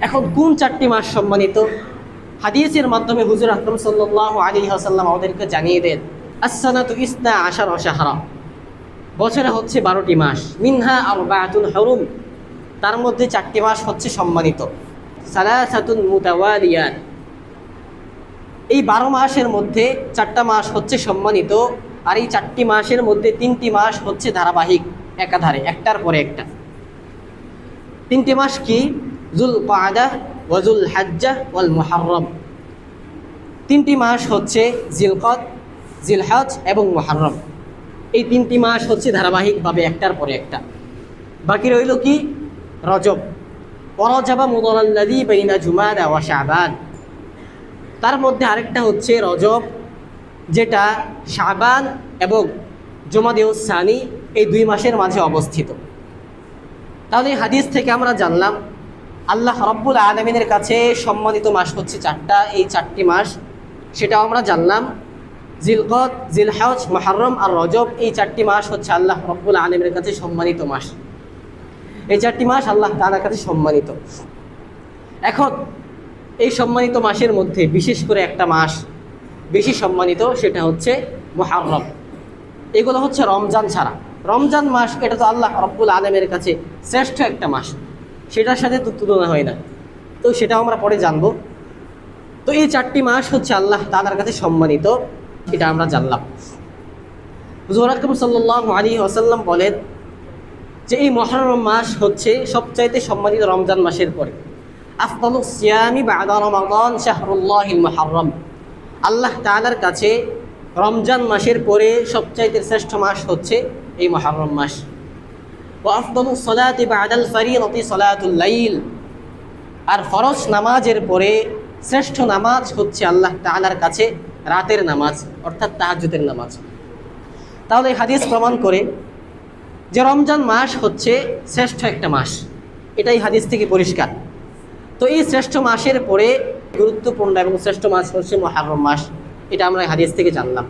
এখন কোন চারটি মাস সম্মানিত? হাদিসের মাধ্যমে হুজুর আকরাম সাল্লাল্লাহু আলাইহি ওয়াসাল্লাম আমাদেরকে জানিয়ে দেন, আস-সানাতু ইসনা আশারা শাহরা, বছরে হচ্ছে 12টি মাস, মিনহা আরবাআতুন হুরুম, তার মধ্যে 4টি মাস হচ্ছে সম্মানিত, সালাসাতুন মুতাওয়ালিয়াত, এই 12 মাসের মধ্যে 4টা মাস হচ্ছে সম্মানিত, আর এই 4টি মাসের মধ্যে 3টি মাস হচ্ছে ধারাবাহিক, একাধারে একটার পরে একটা। 3টি মাস কি? যুল কাদা ওয়া যুল হাজ্জা ওয়াল মুহাররম। 3টি মাস হচ্ছে জিলকদ, জিলহজ এবং মুহাররম। এই 3টি মাস হচ্ছে ধারাবাহিকভাবে একটার পরে একটা। বাকি রইল কি? রজব, ওয়ারাজাবা মুদাল্লাযী বাইনা জুমাদা ওয়া শাবান। তার মধ্যে আরেকটা হচ্ছে রজব, যেটা শাবান এবং জুমাদিউস সানি, এই 2 মাসের মাঝে অবস্থিত। তাহলে এই হাদিস থেকে আমরা জানলাম আল্লাহ রাব্বুল আলামিনের কাছে সম্মানিত মাস হচ্ছে 4টা, এই 4টি মাস সেটাও আমরা জানলাম। জিলকদ, জিলহজ, মুহররম আর রজব, এই 4টি মাস হচ্ছে আল্লাহ রাব্বুল আলামিনের কাছে সম্মানিত মাস। এই 4টি মাস আল্লাহ তাআলার কাছে সম্মানিত। এখন এই সম্মানিত মাসের মধ্যে বিশেষ করে একটা মাস বেশি সম্মানিত, সেটা হচ্ছে মুহররম। এগুলো হচ্ছে রমজান ছাড়া। রমজান মাস এটা তো আল্লাহ রাব্বুল আলামিনের কাছে শ্রেষ্ঠ একটা মাস, সেটার সাথে তো তুলনা হয় না, তো সেটাও আমরা পরে জানবো। তো এই 4টি মাস হচ্ছে আল্লাহ তাআলার কাছে সম্মানিত, এটা আমরা জানলাম। হুজুর আকরাম সাল্লাল্লাহু আলাইহি ওয়াসাল্লাম বলেন যে এই মুহররম মাস হচ্ছে সবচাইতে সম্মানিত রমজান মাসের পরে। আফদালুস সিয়ামি বা'দা রমাদান শাহরুল্লাহিল মুহররম। আল্লাহ তাআলার কাছে রমজান মাসের পরে সবচাইতে শ্রেষ্ঠ মাস হচ্ছে এই মুহররম মাস। ওয়া আফদালুস সালাতি বা'দাল ফারিয়তি সালাতুল লাইল। আর ফরজ নামাজের পরে শ্রেষ্ঠ নামাজ হচ্ছে আল্লাহ তাআলার কাছে রাতের নামাজ, অর্থাৎ তাহাজ্জুদের নামাজ। তাহলে এই হাদিস প্রমাণ করে যে রমজান মাস হচ্ছে শ্রেষ্ঠ একটা মাস, এটাই হাদিস থেকে পরিষ্কার। তো এই শ্রেষ্ঠ মাসের পরে গুরুত্বপূর্ণ এবং শ্রেষ্ঠ মাস হচ্ছে মুহররম মাস, এটা আমরা হাদিস থেকে জানলাম।